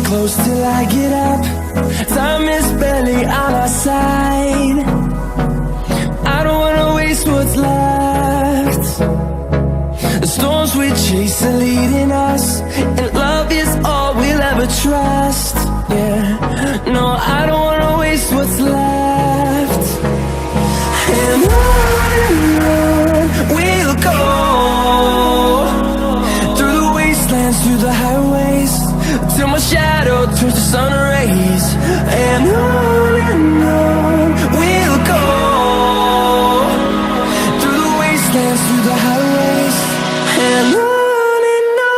close till I get up. Time is barely on our side. I don't wanna waste what's left. The storms we chase are leading us, and love is all we'll ever trust. Yeah, no, I don't wanna waste what's left. And on we'll go, through the wastelands, through the highways, till my shadow turns to sun rays. And on we'll go, through the wastelands, through the highways, and on we'll go.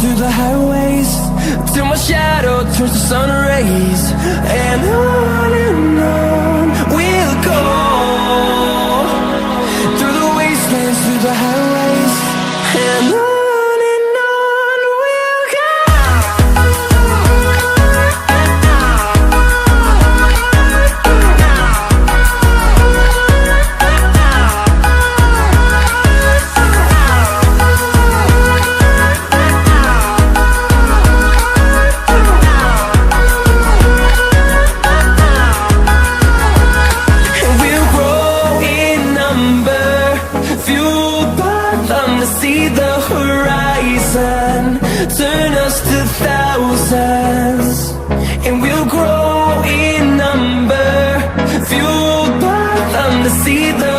Through the highways, till my shadow turns to sun rays. And on we'll go, through the wastelands, through the highways, and on we'll go. See the horizon, turn us to thousands, and we'll grow in number, fueled by them to see the